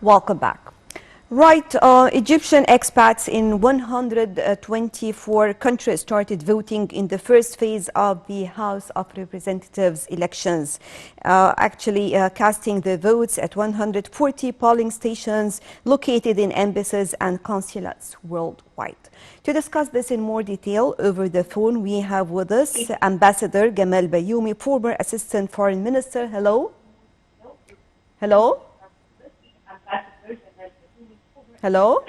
Welcome back. Right, Egyptian expats in 124 countries started voting in the first phase of the House of Representatives elections, casting their votes at 140 polling stations located in embassies and consulates worldwide. To discuss this in more detail over the phone, we have with us Ambassador Gamal Baioumy, former Assistant Foreign Minister. Hello? Hello? Hello?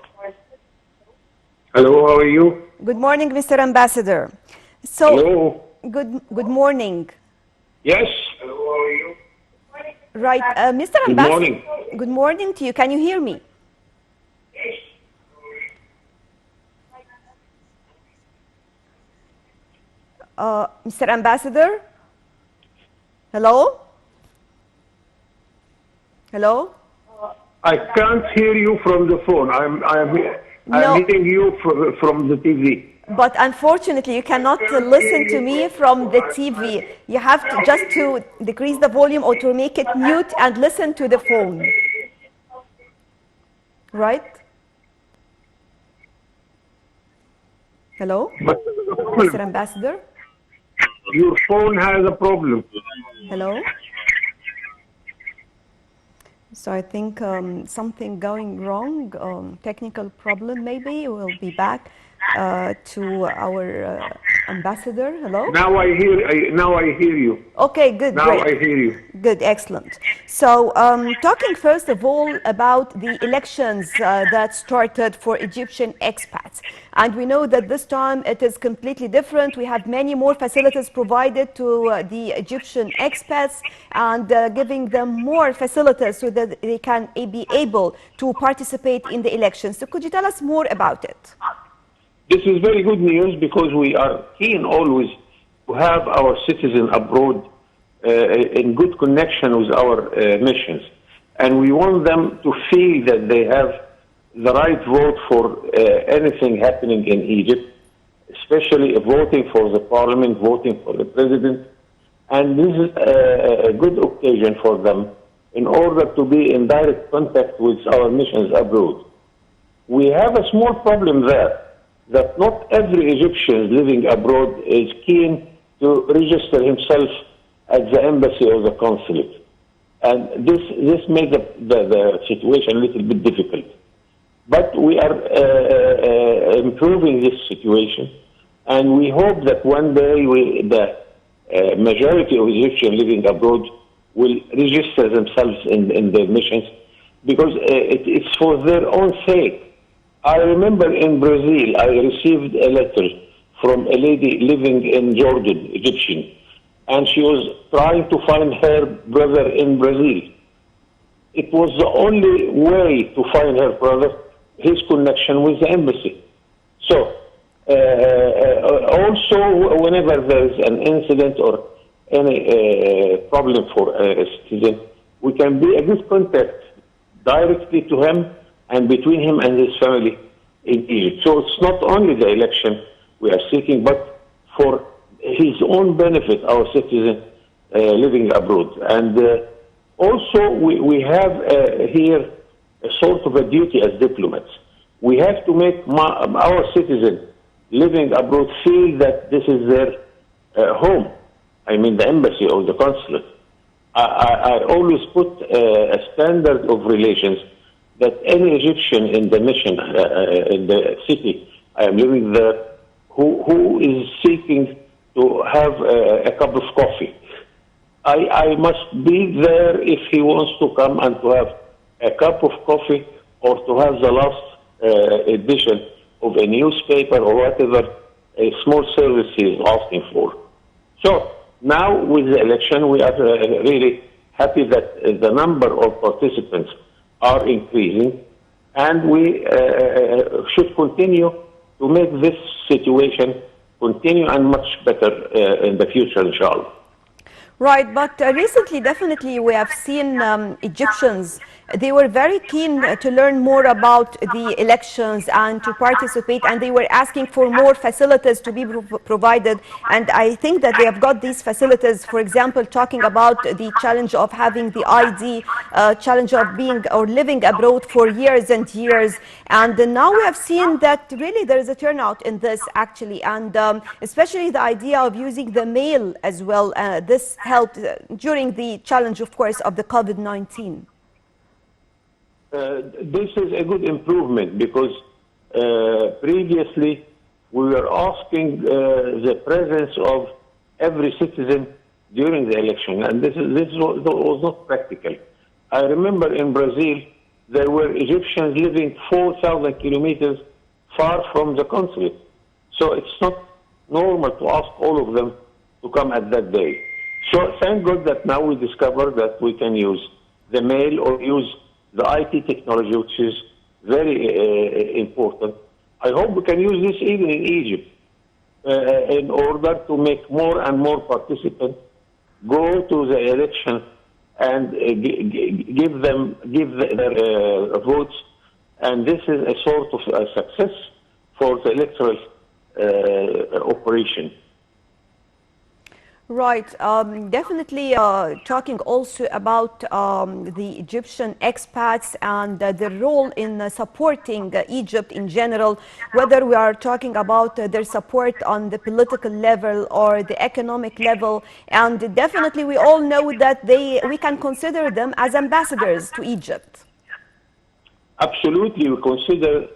Hello, how are you? Good morning, Mr. Ambassador. Hello. Good morning. Yes. Hello, how are you? Right, Mr. Good Ambassador. morning. Good morning to you. Can you hear me? Mr. Ambassador? Hello? Hello? I can't hear you from the phone. I'm hearing you from the TV. But unfortunately, you cannot listen to me from the TV. You have to just to decrease the volume or to make it mute and listen to the phone. Right? Hello? Mr. Ambassador? Your phone has a problem. Hello? So I think something going wrong, technical problem maybe. We'll be back to our ambassador. Hello? Now I hear you. Okay, good, now great. I hear you. Good, excellent. So talking first of all about the elections that started for Egyptian expats. And we know that this time it is completely different. We have many more facilities provided to the Egyptian expats and giving them more facilities so that they can be able to participate in the elections. So could you tell us more about it? This is very good news because we are keen always to have our citizens abroad in good connection with our missions. And we want them to feel that they have the right vote for anything happening in Egypt, especially voting for the parliament, voting for the president. And this is a good occasion for them in order to be in direct contact with our missions abroad. We have a small problem there, that not every Egyptian living abroad is keen to register himself at the embassy or the consulate. And this made the situation a little bit difficult. But we are improving this situation, and we hope that one day the majority of Egyptians living abroad will register themselves in their missions, because it's for their own sake. I remember in Brazil, I received a letter from a lady living in Jordan, Egyptian, and she was trying to find her brother in Brazil. It was the only way to find her brother, his connection with the embassy. So, also, whenever there is an incident or any problem for a citizen, we can be a good contact directly to him and between him and his family in Egypt. So it's not only the election we are seeking, but for his own benefit, our citizen living abroad. And also we have here a sort of a duty as diplomats. We have to make our citizens living abroad feel that this is their home. I mean the embassy or the consulate. I always put a standard of relations that any Egyptian in the mission, in the city I am living there, who is seeking to have a cup of coffee, I must be there if he wants to come and to have a cup of coffee or to have the last edition of a newspaper or whatever a small service he is asking for. So now with the election, we are really happy that the number of participants are increasing, and we should continue to make this situation continue and much better in the future, inshallah. Right, but recently, definitely, we have seen Egyptians. They were very keen to learn more about the elections and to participate, and they were asking for more facilities to be provided. And I think that they have got these facilities. For example, talking about the challenge of having the ID, challenge of being or living abroad for years and years. And now we have seen that really there is a turnout in this actually, and especially the idea of using the mail as well. This helped during the challenge, of course, of the COVID-19. This is a good improvement because previously we were asking the presence of every citizen during the election, and this was not practical. I remember in Brazil there were Egyptians living 4,000 kilometers far from the consulate, so it's not normal to ask all of them to come at that day. So thank God that now we discover that we can use the mail or use the IT technology, which is very important. I hope we can use this even in Egypt in order to make more and more participants go to the election and give their votes. And this is a sort of a success for the electoral operation. Right. Definitely talking also about the Egyptian expats and their role in supporting Egypt in general, whether we are talking about their support on the political level or the economic level. And definitely we all know that we can consider them as ambassadors to Egypt. Absolutely. We consider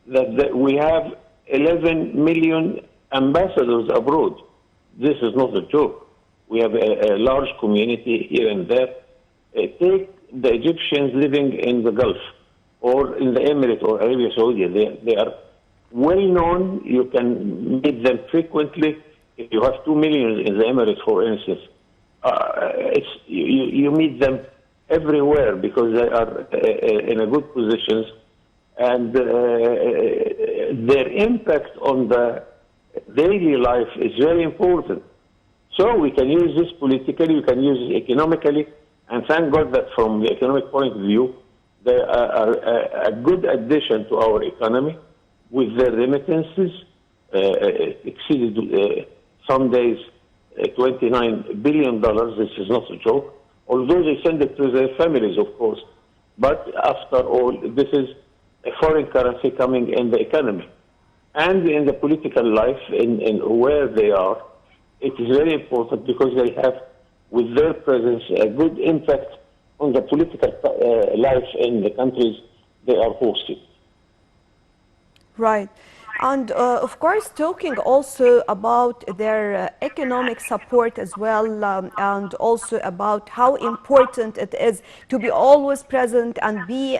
that we have 11 million ambassadors abroad. This is not a joke. We have a large community here and there. Take the Egyptians living in the Gulf or in the Emirates or Arabia Saudi. They are well known. You can meet them frequently. If you have 2 million in the Emirates, for instance, you meet them everywhere because they are in a good positions, and their impact on the daily life is very important. So we can use this politically, we can use it economically, and thank God that from the economic point of view, they are a good addition to our economy with their remittances, exceeded some days $29 billion. This is not a joke, although they send it to their families, of course. But after all, this is a foreign currency coming in the economy. And in the political life, in where they are, it is very important because they have, with their presence, a good impact on the political life in the countries they are hosting. Right. And of course, talking also about their economic support as well, and also about how important it is to be always present and be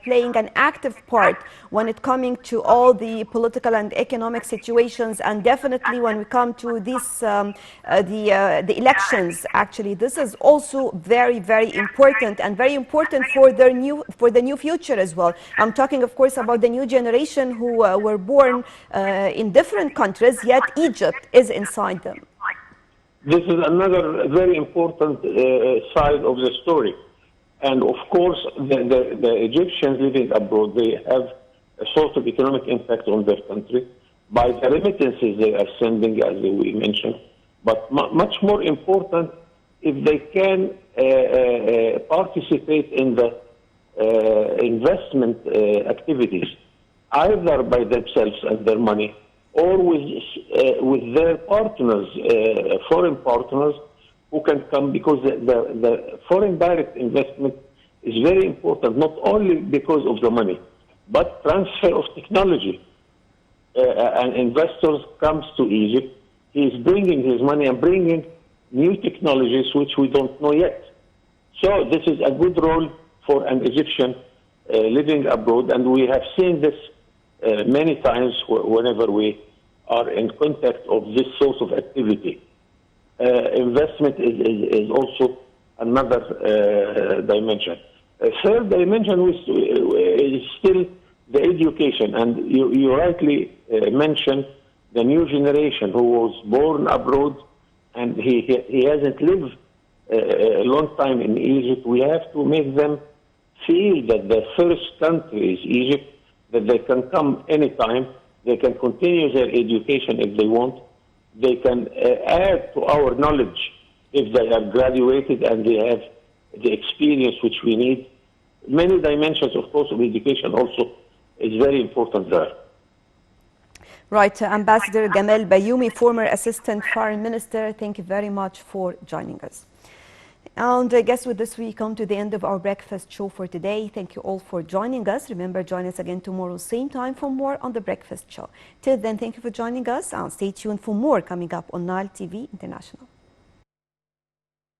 playing an active part when it coming to all the political and economic situations. And definitely when we come to this, the elections, actually, this is also very, very important and very important for the new future as well. I'm talking, of course, about the new generation who were born in different countries, yet Egypt is inside them. This is another very important side of the story. And of course, the Egyptians living abroad, they have a sort of economic impact on their country by the remittances they are sending, as we mentioned. But much more important, if they can participate in the investment activities, either by themselves and their money, or with their partners, foreign partners, who can come, because the foreign direct investment is very important, not only because of the money, but transfer of technology. An investor comes to Egypt, he is bringing his money and bringing new technologies which we don't know yet. So this is a good role for an Egyptian living abroad, and we have seen this many times whenever we are in contact of this sort of activity. Investment is also another dimension. A third dimension is still the education, and you rightly mentioned the new generation who was born abroad, and he hasn't lived a long time in Egypt, we have to make them feel that their first country is Egypt, that they can come anytime, they can continue their education if they want, they can add to our knowledge if they are graduated and they have the experience which we need. Many dimensions, of course, of education also is very important there. Right, Ambassador Gamal Baioumy, former Assistant Foreign Minister, thank you very much for joining us. And I guess with this we come to the end of our breakfast show for today. Thank you all for joining us. Remember, join us again tomorrow, same time, for more on the breakfast show. Till then, thank you for joining us and stay tuned for more coming up on Nile TV International.